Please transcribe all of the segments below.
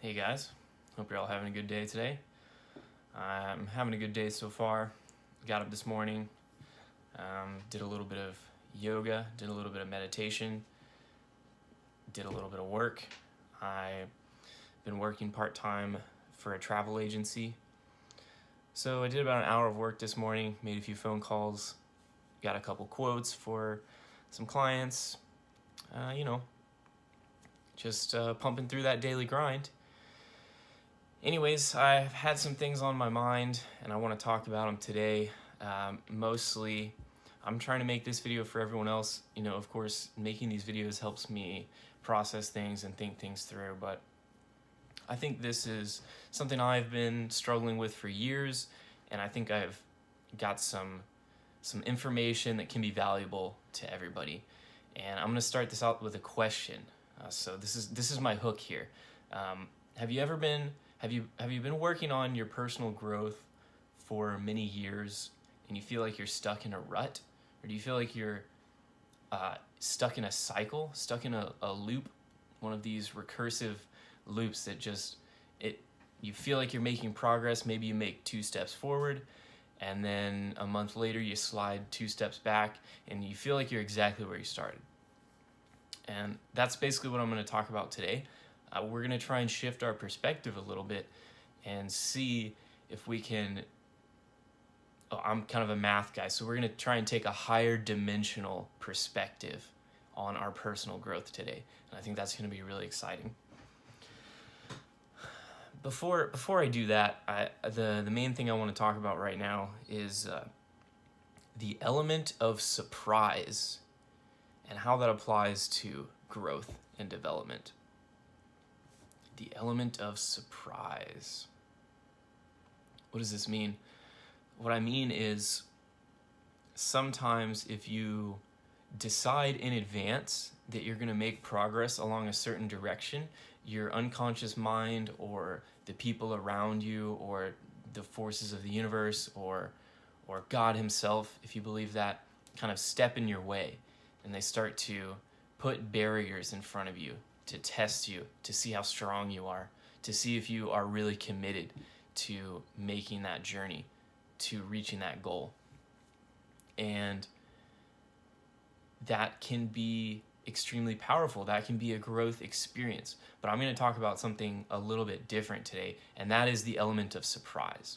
Hey guys, hope you're all having a good day today. I'm having a good day so far. Got up this morning, did a little bit of yoga, did a little bit of meditation, did a little bit of work. I've been working part-time for a travel agency. So I did about an hour of work this morning, made a few phone calls, got a couple quotes for some clients, just pumping through that daily grind. Anyways, I've had some things on my mind and I want to talk about them today. Mostly, I'm trying to make this video for everyone else. Of course, making these videos helps me process things and think things through, but I think this is something I've been struggling with for years, and I think I've got some information that can be valuable to everybody. And I'm going to start this out with a question. So this is my hook here. Have you been working on your personal growth for many years and you feel like you're stuck in a rut? Or do you feel like you're stuck in a cycle, stuck in a loop, one of these recursive loops that you feel like you're making progress? Maybe you make 2 steps forward and then a month later you slide 2 steps back and you feel like you're exactly where you started. And that's basically what I'm going to talk about today. We're going to try and shift our perspective a little bit and see if we can... I'm kind of a math guy, so we're going to try and take a higher dimensional perspective on our personal growth today. And I think that's going to be really exciting. Before I do that, the main thing I want to talk about right now is the element of surprise and how that applies to growth and development. The element of surprise. What does this mean? What I mean is, sometimes if you decide in advance that you're going to make progress along a certain direction, your unconscious mind or the people around you or the forces of the universe or God himself, if you believe that, kind of step in your way, and they start to put barriers in front of you to test you, to see how strong you are, to see if you are really committed to making that journey, to reaching that goal. And that can be extremely powerful. That can be a growth experience. But I'm going to talk about something a little bit different today, and that is the element of surprise.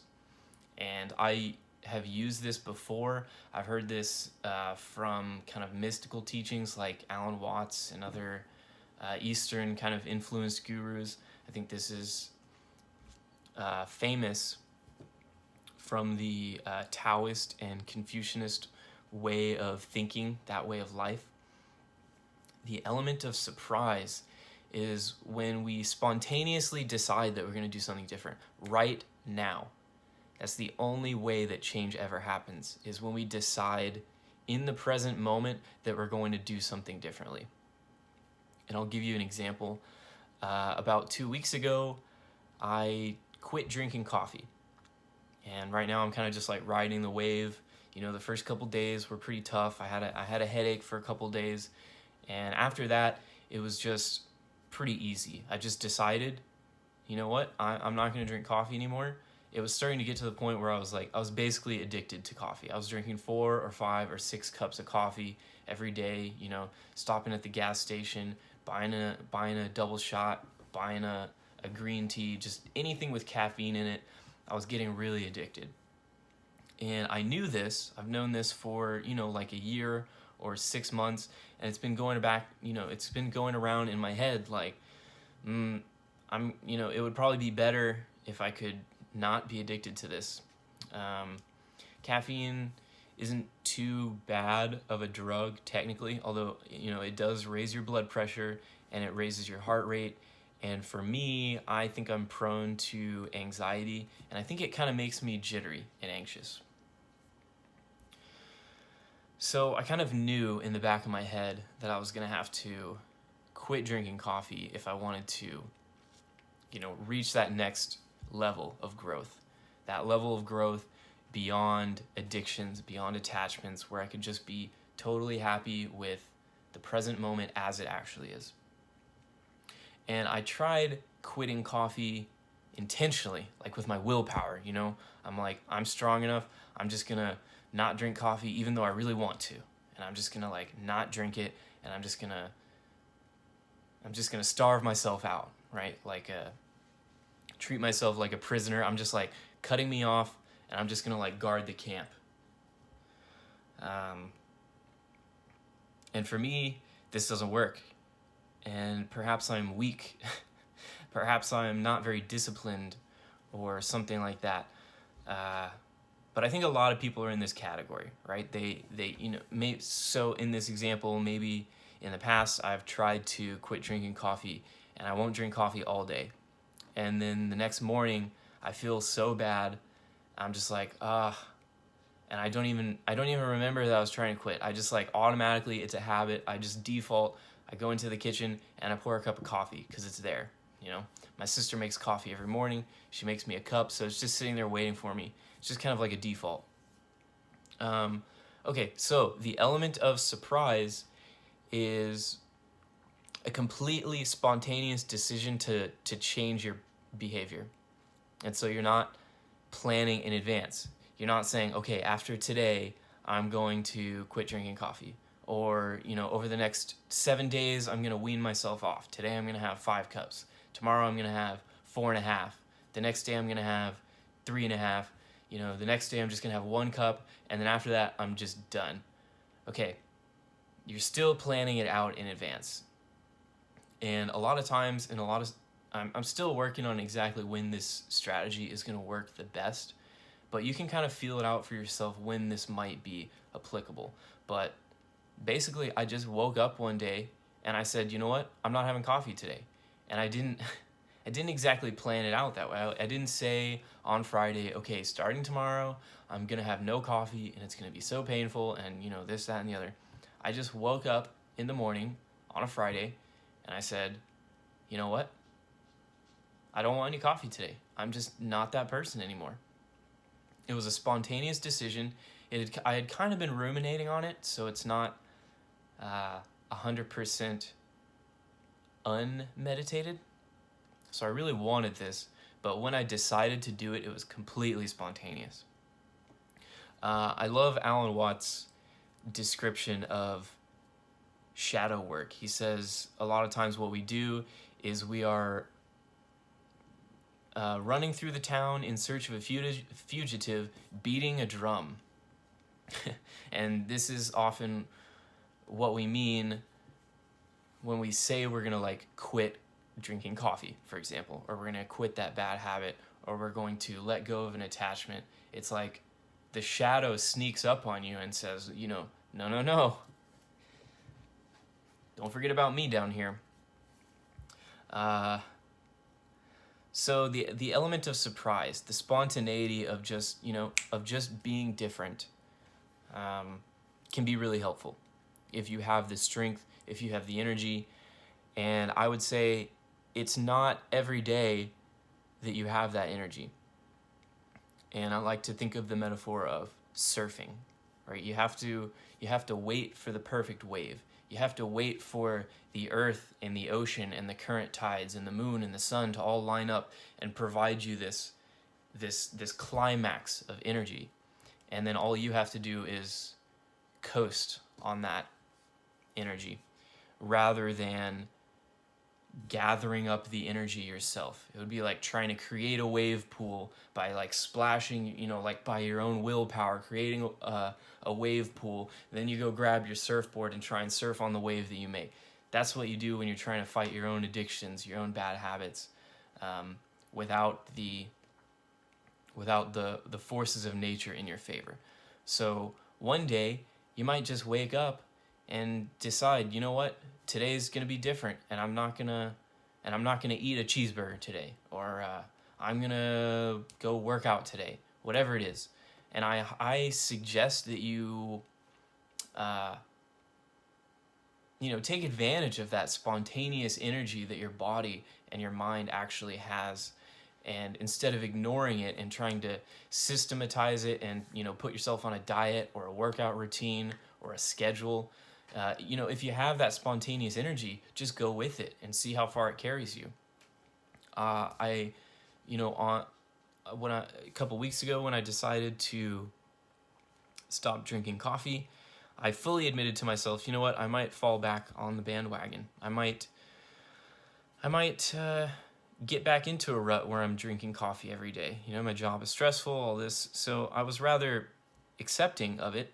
And I have used this before. I've heard this from kind of mystical teachings like Alan Watts and other Eastern kind of influenced gurus. I think this is famous from the Taoist and Confucianist way of thinking, that way of life. The element of surprise is when we spontaneously decide that we're going to do something different right now. That's the only way that change ever happens, is when we decide in the present moment that we're going to do something differently. And I'll give you an example. About 2 weeks ago, I quit drinking coffee. And right now I'm kind of just like riding the wave. The first couple days were pretty tough. I had a headache for a couple days. And after that, it was just pretty easy. I just decided, you know what, I'm not going to drink coffee anymore. It was starting to get to the point where I was basically addicted to coffee. I was drinking 4 or 5 or 6 cups of coffee every day, stopping at the gas station, buying a double shot, buying a green tea, just anything with caffeine in it. I was getting really addicted. And I knew this. I've known this for, like a year or 6 months, and it's been going around in my head like, it would probably be better if I could not be addicted to this. Caffeine isn't too bad of a drug technically, although it does raise your blood pressure and it raises your heart rate. And for me, I think I'm prone to anxiety, and I think it kind of makes me jittery and anxious. So I kind of knew in the back of my head that I was going to have to quit drinking coffee if I wanted to, reach that next level of growth. That level of growth beyond addictions, beyond attachments, where I could just be totally happy with the present moment as it actually is. And I tried quitting coffee intentionally, like with my willpower, you know? I'm like, I'm strong enough, I'm just gonna not drink coffee even though I really want to. And I'm just gonna like not drink it, and I'm just gonna starve myself out, right? Like treat myself like a prisoner. I'm just like cutting me off, and I'm just gonna like guard the camp. And for me, this doesn't work. And perhaps I'm weak. Perhaps I'm not very disciplined or something like that. But I think a lot of people are in this category, right? They so in this example, maybe in the past I've tried to quit drinking coffee, and I won't drink coffee all day. And then the next morning I feel so bad. I'm just like, and I don't even remember that I was trying to quit. I just like automatically, it's a habit. I just default. I go into the kitchen and I pour a cup of coffee because it's there. You know, my sister makes coffee every morning. She makes me a cup, so it's just sitting there waiting for me. It's just kind of like a default. Okay, so the element of surprise is a completely spontaneous decision to change your behavior. And so you're not planning in advance. You're not saying, okay, after today, I'm going to quit drinking coffee. Or, you know, over the next 7 days, I'm going to wean myself off. Today, I'm going to have 5 cups. Tomorrow, I'm going to have 4.5. The next day, I'm going to have 3.5. You know, the next day, I'm just going to have 1 cup. And then after that, I'm just done. Okay, you're still planning it out in advance. And a lot of times, I'm still working on exactly when this strategy is going to work the best. But you can kind of feel it out for yourself when this might be applicable. But basically, I just woke up one day and I said, you know what? I'm not having coffee today. And I didn't exactly plan it out that way. I didn't say on Friday, okay, starting tomorrow, I'm going to have no coffee and it's going to be so painful and, you know, this, that, and the other. I just woke up in the morning on a Friday and I said, you know what? I don't want any coffee today. I'm just not that person anymore. It was a spontaneous decision. I had kind of been ruminating on it, so it's not 100% unmeditated. So I really wanted this, but when I decided to do it, it was completely spontaneous. I love Alan Watts' description of shadow work. He says a lot of times what we do is we are running through the town in search of a fugitive, beating a drum. And this is often what we mean when we say we're going to like quit drinking coffee, for example, or we're going to quit that bad habit, or we're going to let go of an attachment. It's like the shadow sneaks up on you and says, you know, no. Don't forget about me down here. So the element of surprise, the spontaneity of just being different, can be really helpful if you have the strength, if you have the energy. And I would say it's not every day that you have that energy. And I like to think of the metaphor of surfing, right? You have to wait for the perfect wave. You have to wait for the earth and the ocean and the current tides and the moon and the sun to all line up and provide you this climax of energy. And then all you have to do is coast on that energy rather than gathering up the energy yourself. It would be like trying to create a wave pool by like splashing, like by your own willpower, creating a wave pool. And then you go grab your surfboard and try and surf on the wave that you make. That's what you do when you're trying to fight your own addictions, your own bad habits, without the forces of nature in your favor. So one day you might just wake up and decide, you know what, today's gonna be different, and I'm not gonna eat a cheeseburger today, or I'm gonna go work out today, whatever it is. And I suggest that you take advantage of that spontaneous energy that your body and your mind actually has. And instead of ignoring it and trying to systematize it and, put yourself on a diet or a workout routine or a schedule, if you have that spontaneous energy, just go with it and see how far it carries you. I, you know, on when I a couple weeks ago when I decided to stop drinking coffee, I fully admitted to myself, you know what, I might fall back on the bandwagon. I might get back into a rut where I'm drinking coffee every day. You know, my job is stressful, all this. So I was rather accepting of it.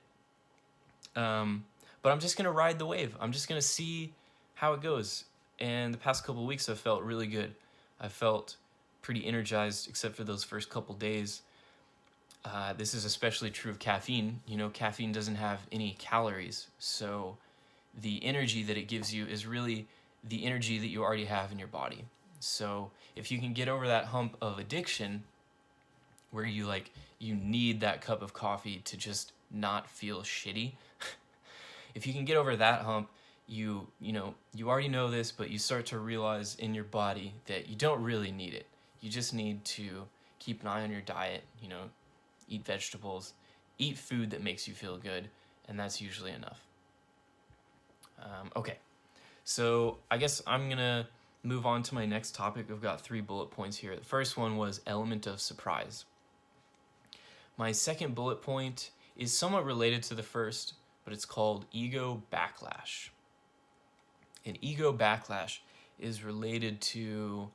But I'm just gonna ride the wave. I'm just gonna see how it goes. And the past couple of weeks, I've felt really good. I felt pretty energized, except for those first couple days. This is especially true of caffeine. You know, caffeine doesn't have any calories, so the energy that it gives you is really the energy that you already have in your body. So if you can get over that hump of addiction, where you need that cup of coffee to just not feel shitty, if you can get over that hump, you already know this, but you start to realize in your body that you don't really need it. You just need to keep an eye on your diet, eat vegetables, eat food that makes you feel good, and that's usually enough. Okay, so I guess I'm gonna move on to my next topic. I've got 3 bullet points here. The first one was element of surprise. My second bullet point is somewhat related to the first, but it's called ego backlash. And ego backlash is related to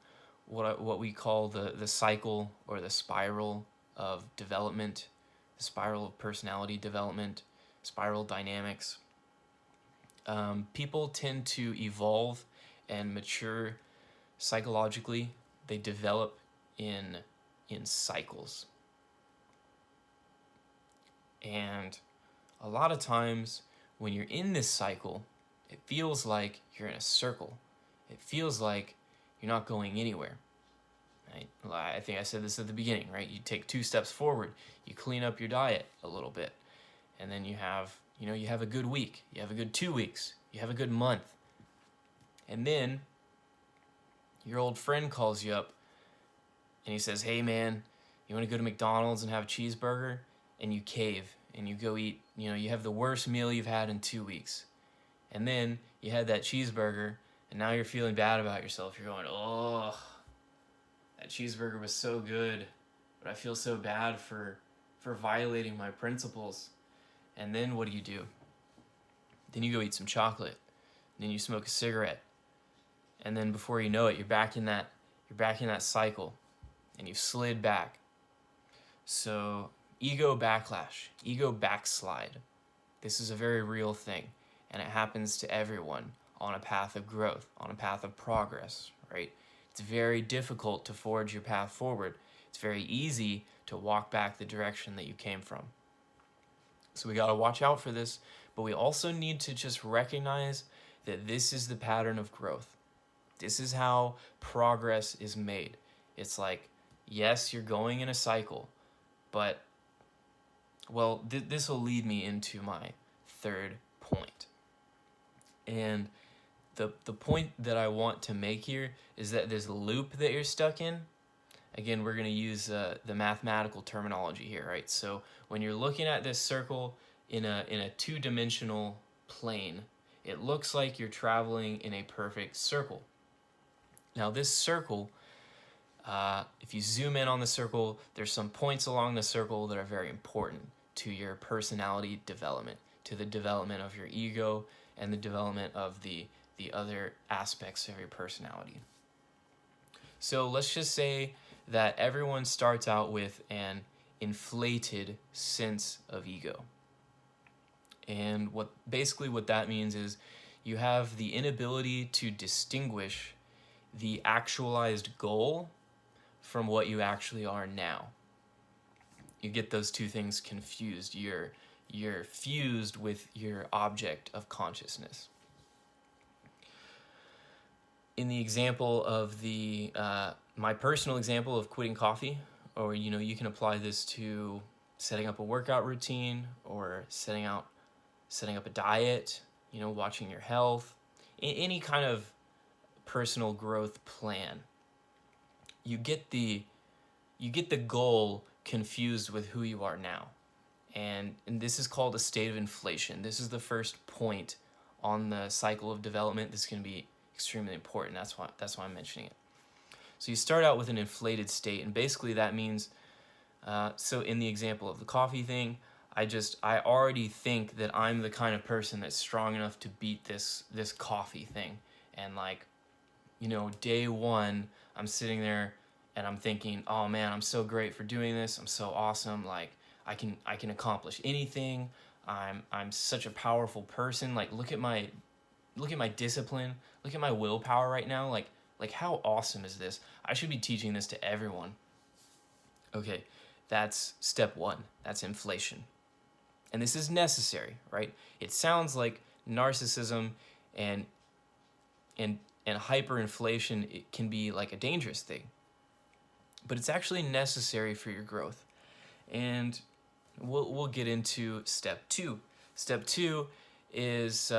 what we call the cycle or the spiral of development, the spiral of personality development, spiral dynamics. People tend to evolve and mature psychologically. They develop in cycles. And a lot of times when you're in this cycle, it feels like you're in a circle. It feels like you're not going anywhere. Right? I think I said this at the beginning, right? You take 2 steps forward, you clean up your diet a little bit, and then you have a good week, you have a good 2 weeks, you have a good month. And then your old friend calls you up and he says, "Hey man, you want to go to McDonald's and have a cheeseburger?" And you cave and you go eat, you have the worst meal you've had in 2 weeks. And then you had that cheeseburger and now you're feeling bad about yourself. You're going, "Oh, that cheeseburger was so good, but I feel so bad for violating my principles." And then what do? Then you go eat some chocolate. Then you smoke a cigarette. And then before you know it, you're back in that cycle, and you've slid back. So ego backlash, ego backslide. This is a very real thing, and it happens to everyone on a path of growth, on a path of progress, right? It's very difficult to forge your path forward. It's very easy to walk back the direction that you came from. So we got to watch out for this, but we also need to just recognize that this is the pattern of growth. This is how progress is made. It's like, yes, you're going in a cycle, but, well, this will lead me into my third point. And the point that I want to make here is that this loop that you're stuck in, again, we're going to use the mathematical terminology here, right? So when you're looking at this circle in a 2-dimensional plane, it looks like you're traveling in a perfect circle. Now this circle, if you zoom in on the circle, there's some points along the circle that are very important to your personality development, to the development of your ego and the development of the other aspects of your personality. So let's just say that everyone starts out with an inflated sense of ego. And what that means is you have the inability to distinguish the actualized goal from what you actually are now. You get those 2 things confused. You're fused with your object of consciousness. In the example of my personal example of quitting coffee, or you can apply this to setting up a workout routine or setting up a diet, watching your health, any kind of personal growth plan. You get the goal confused with who you are now. And this is called a state of inflation. This is the first point on the cycle of development. This is going to be extremely important. That's why I'm mentioning it. So you start out with an inflated state, and basically that means, so in the example of the coffee thing, I already think that I'm the kind of person that's strong enough to beat this coffee thing. And like, day one, I'm sitting there and I'm thinking, oh man, I'm so great for doing this. I'm so awesome. Like I can accomplish anything. I'm such a powerful person. Like look at my discipline. Look at my willpower right now. Like how awesome is this? I should be teaching this to everyone. Okay, that's step one. That's inflation. And this is necessary, right? It sounds like narcissism and hyperinflation, it can be like a dangerous thing, but it's actually necessary for your growth. And we'll get into step two. Step two is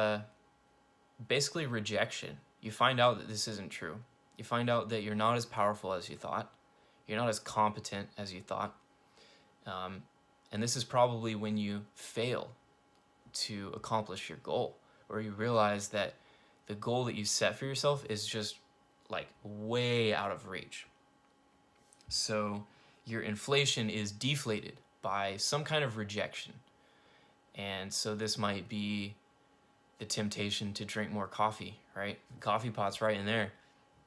basically rejection. You find out that this isn't true. You find out that you're not as powerful as you thought. You're not as competent as you thought. And this is probably when you fail to accomplish your goal, or you realize that the goal that you set for yourself is just like way out of reach. So your inflation is deflated by some kind of rejection. And so this might be the temptation to drink more coffee, right? The coffee pot's right in there.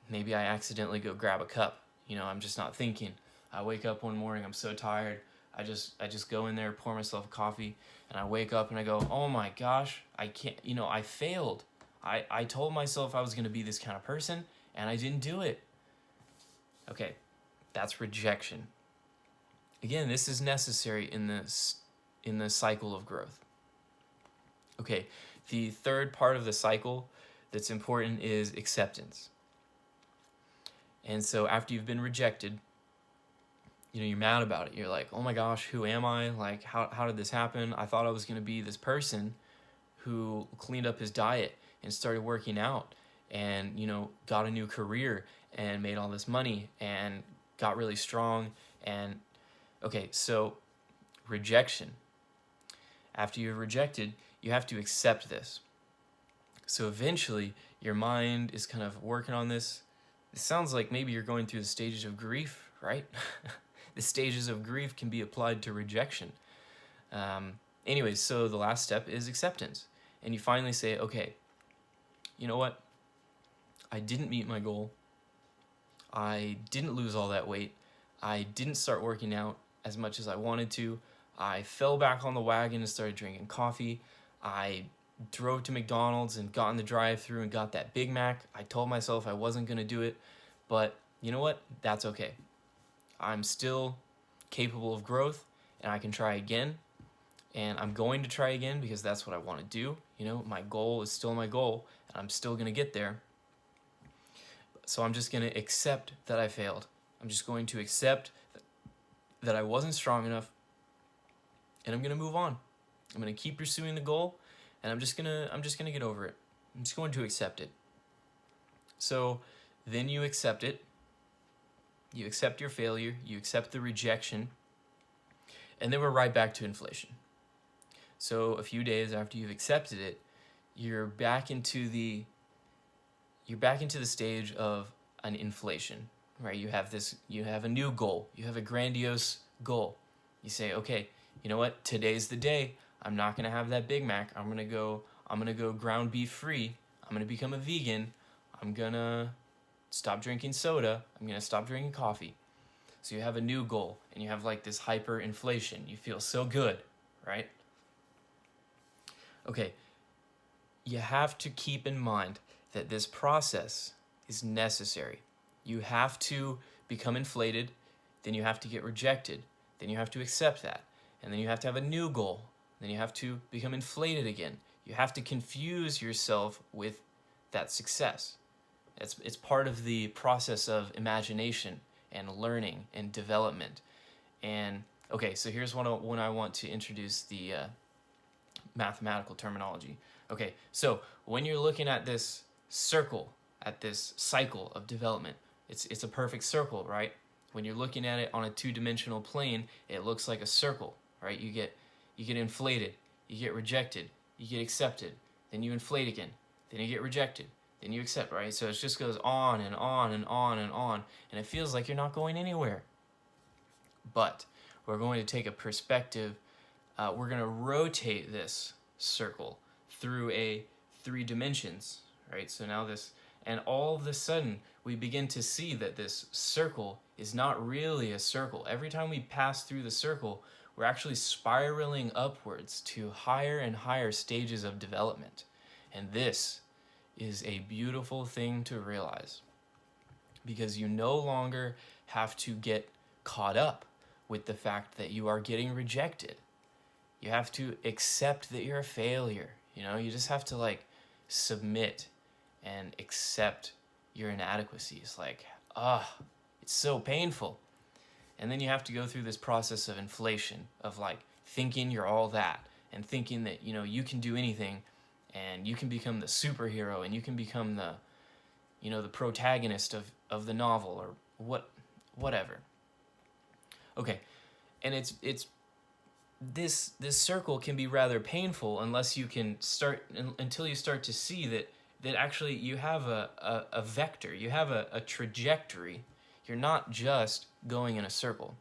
Maybe I accidentally go grab a cup. I'm just not thinking. I wake up one morning, I'm so tired. I just go in there, pour myself a coffee, and I wake up and I go, oh my gosh, I can't, I failed. I told myself I was going to be this kind of person, and I didn't do it. Okay, that's rejection. Again, this is necessary in the cycle of growth. Okay, the third part of the cycle that's important is acceptance. And so after you've been rejected, you're mad about it. You're like, oh my gosh, who am I? Like, how did this happen? I thought I was going to be this person who cleaned up his diet and started working out and, got a new career and made all this money and got really strong. And okay, so rejection. After you're rejected, you have to accept this. So eventually your mind is kind of working on this. It sounds like maybe you're going through the stages of grief, right? The stages of grief can be applied to rejection. Anyways, so the last step is acceptance. And you finally say, okay, you know what? I didn't meet my goal. I didn't lose all that weight. I didn't start working out as much as I wanted to. I fell back on the wagon and started drinking coffee. I drove to McDonald's and got in the drive-thru and got that Big Mac. I told myself I wasn't going to do it, but you know what? That's okay. I'm still capable of growth, and I can try again, and I'm going to try again because that's what I want to do. My goal is still my goal, and I'm still going to get there. So I'm just going to accept that I failed. I'm just going to accept that I wasn't strong enough, and I'm going to move on. I'm going to keep pursuing the goal, and I'm just going to get over it. I'm just going to accept it. So then you accept it. You accept your failure, you accept the rejection, and then we're right back to inflation. So a few days after you've accepted it, you're back into the stage of an inflation, right? You have a new goal. You have a grandiose goal. You say, okay, you know what? Today's the day. I'm not gonna have that Big Mac. I'm gonna go ground beef free. I'm gonna become a vegan. I'm gonna stop drinking soda. I'm going to stop drinking coffee. So you have a new goal, and you have like this hyperinflation. You feel so good, right? Okay, you have to keep in mind that this process is necessary. You have to become inflated, then you have to get rejected, then you have to accept that, and then you have to have a new goal, then you have to become inflated again. You have to confuse yourself with that success. It's part of the process of imagination and learning and development. And okay, so here's when I want to introduce the mathematical terminology. Okay, so when you're looking at this circle, at this cycle of development, it's a perfect circle, right? When you're looking at it on a two-dimensional plane, it looks like a circle, right? You get inflated, you get rejected, you get accepted, then you inflate again, then you get rejected, then you accept, right? So it just goes on and on and on and on, and it feels like you're not going anywhere. But we're going to take a perspective, we're going to rotate this circle through a 3 dimensions, right? So now this, and all of a sudden we begin to see that this circle is not really a circle. Every time we pass through the circle, we're actually spiraling upwards to higher and higher stages of development. And this is a beautiful thing to realize, because you no longer have to get caught up with the fact that you are getting rejected. You have to accept that you're a failure. You just have to submit and accept your inadequacies. It's so painful. And then you have to go through this process of inflation, of thinking you're all that, and thinking that you can do anything, and you can become the superhero, and you can become the the protagonist of the novel, or whatever. Okay, and it's this circle can be rather painful until you start to see that actually you have a vector, you have a trajectory. You're not just going in a circle.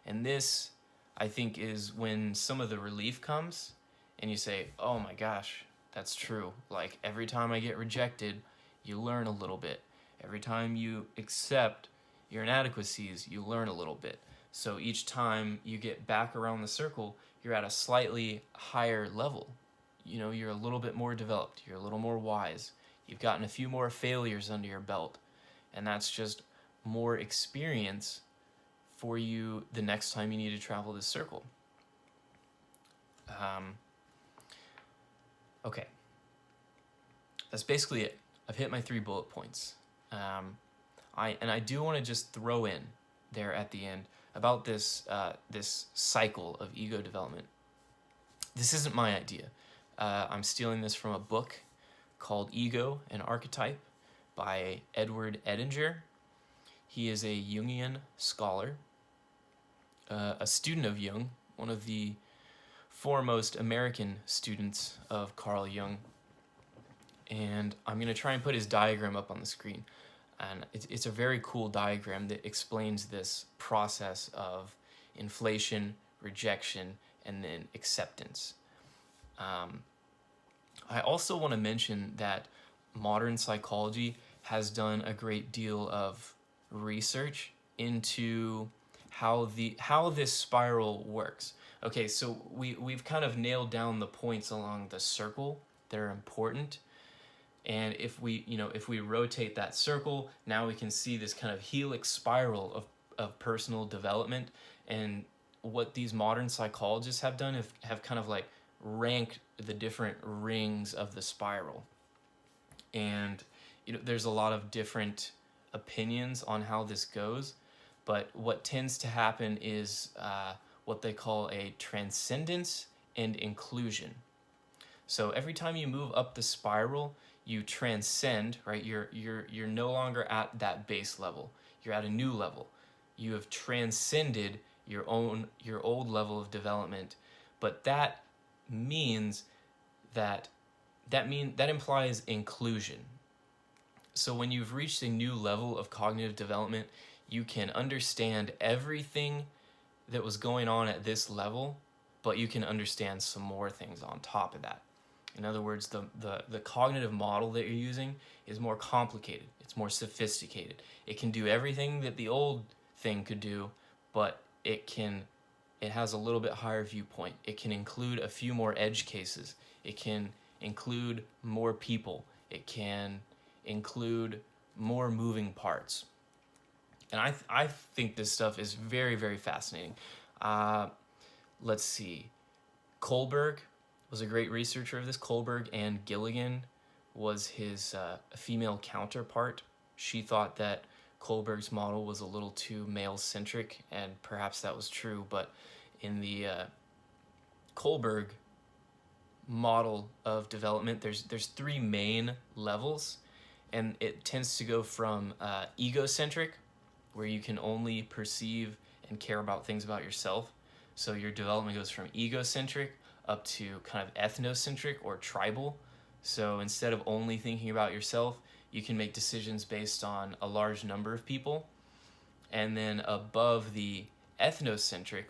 And this, I think, is when some of the relief comes and you say, oh my gosh, that's true. Every time I get rejected, you learn a little bit. Every time you accept your inadequacies, you learn a little bit. So each time you get back around the circle, you're at a slightly higher level. You're a little bit more developed. You're a little more wise. You've gotten a few more failures under your belt. And that's just more experience for you the next time you need to travel this circle. Okay. That's basically it. I've hit my 3 bullet points. I do want to just throw in there at the end about this cycle of ego development. This isn't my idea. I'm stealing this from a book called Ego, an Archetype by Edward Edinger. He is a Jungian scholar, a student of Jung, one of the foremost American students of Carl Jung. And I'm going to try and put his diagram up on the screen. And it's a very cool diagram that explains this process of inflation, rejection, and then acceptance. I also want to mention that modern psychology has done a great deal of research into how this spiral works. Okay, so we've kind of nailed down the points along the circle that are important. And if we rotate that circle, now we can see this kind of helix spiral of personal development. And what these modern psychologists have done have kind of ranked the different rings of the spiral. And there's a lot of different opinions on how this goes, but what tends to happen is what they call a transcendence and inclusion. So every time you move up the spiral, you transcend, right? You're no longer at that base level. You're at a new level. You have transcended your old level of development, but that means that implies inclusion. So when you've reached a new level of cognitive development, you can understand everything that was going on at this level, but you can understand some more things on top of that. In other words, the cognitive model that you're using is more complicated. It's more sophisticated. It can do everything that the old thing could do, but it has a little bit higher viewpoint. It can include a few more edge cases. It can include more people. It can include more moving parts. And I think this stuff is very, very fascinating. Let's see. Kohlberg was a great researcher of this. Kohlberg, and Gilligan was his female counterpart. She thought that Kohlberg's model was a little too male-centric, and perhaps that was true, but in the Kohlberg model of development, there's 3 main levels, and it tends to go from egocentric, where you can only perceive and care about things about yourself. So your development goes from egocentric up to kind of ethnocentric or tribal. So instead of only thinking about yourself, you can make decisions based on a large number of people. And then above the ethnocentric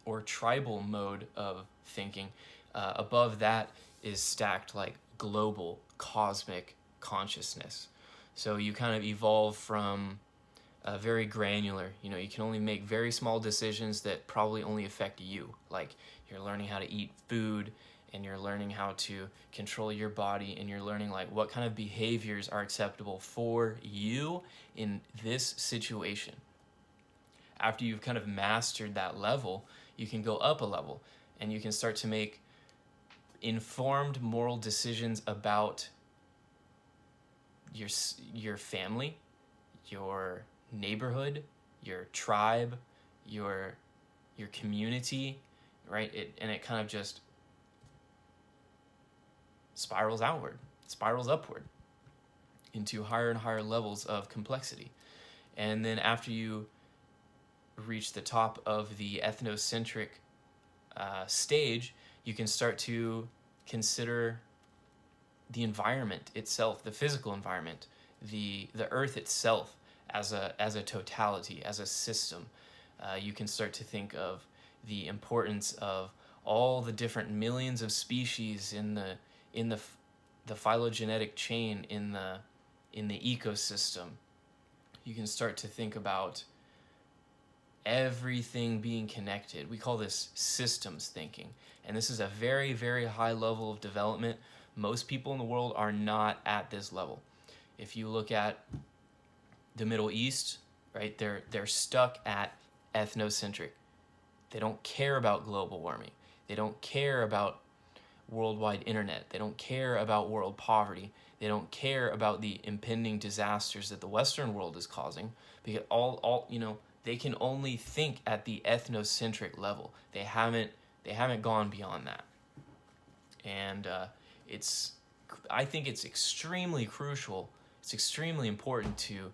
or tribal mode of thinking, above that is stacked like global cosmic consciousness. So you kind of evolve from very granular. You can only make very small decisions that probably only affect you. Like you're learning how to eat food, and you're learning how to control your body, and you're learning like what kind of behaviors are acceptable for you in this situation. After you've kind of mastered that level, you can go up a level, and you can start to make informed moral decisions about your family, your neighborhood, your tribe, your community, right? It kind of just spirals outward, spirals upward into higher and higher levels of complexity. And then after you reach the top of the ethnocentric stage, you can start to consider the environment itself, the physical environment, the earth itself as a totality, as a system. You can start to think of the importance of all the different millions of species in the phylogenetic chain, in the ecosystem. You can start to think about everything being connected. We call this systems thinking. And this is a very, very high level of development. Most people in the world are not at this level. If you look at the Middle East, right, they're stuck at ethnocentric. They don't care about global warming. They don't care about worldwide internet. They don't care about world poverty. They don't care about the impending disasters that the Western world is causing, because they can only think at the ethnocentric level. They haven't gone beyond that. And I think it's extremely crucial. It's extremely important to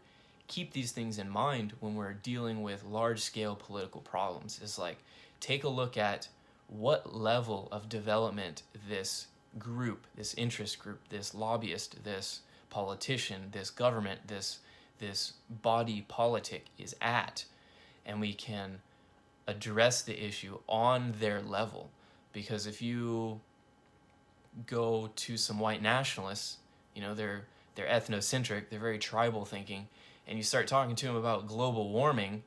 keep these things in mind when we're dealing with large-scale political problems. It's like, take a look at what level of development this group, this interest group, this lobbyist, this politician, this government, this body politic is at, and we can address the issue on their level. Because if you go to some white nationalists, they're ethnocentric, they're very tribal thinking, and you start talking to them about global warming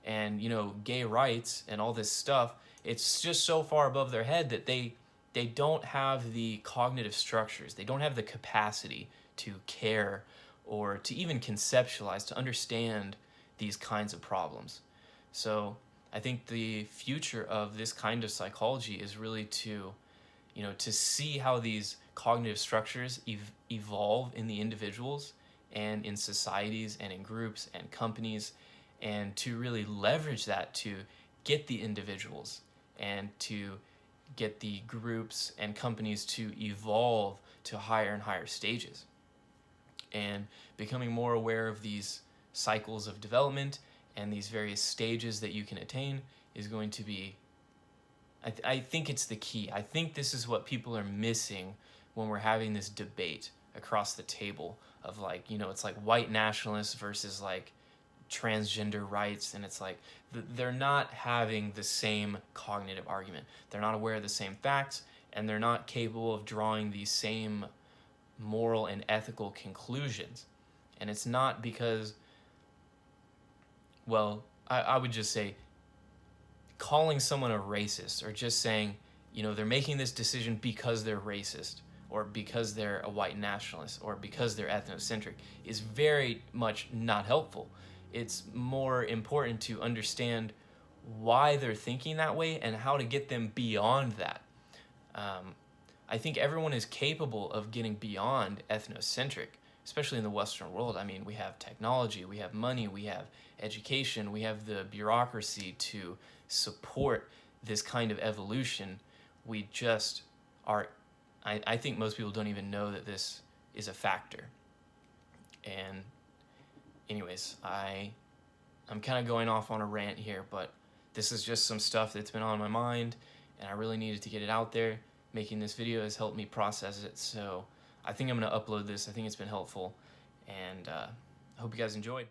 and gay rights and all this stuff, it's just so far above their head that they don't have the cognitive structures, they don't have the capacity to care or to even conceptualize, to understand these kinds of problems. So I think the future of this kind of psychology is really to see how these cognitive structures evolve in the individuals and in societies and in groups and companies, and to really leverage that to get the individuals and to get the groups and companies to evolve to higher and higher stages. And becoming more aware of these cycles of development and these various stages that you can attain is going to be, I think it's the key. I think this is what people are missing when we're having this debate across the table of it's like white nationalists versus like transgender rights, and it's like they're not having the same cognitive argument. They're not aware of the same facts, and they're not capable of drawing the same moral and ethical conclusions. And it's not because, well, I would just say calling someone a racist, or just saying, they're making this decision because they're racist, or because they're a white nationalist, or because they're ethnocentric, is very much not helpful. It's more important to understand why they're thinking that way and how to get them beyond that. I think everyone is capable of getting beyond ethnocentric, especially in the Western world. I mean, we have technology, we have money, we have education, we have the bureaucracy to support this kind of evolution. We just are, I think most people don't even know that this is a factor. And anyways, I'm kind of going off on a rant here, but this is just some stuff that's been on my mind, and I really needed to get it out there. making this video has helped me process it. So I think I'm gonna upload this. I think it's been helpful, and I hope you guys enjoyed.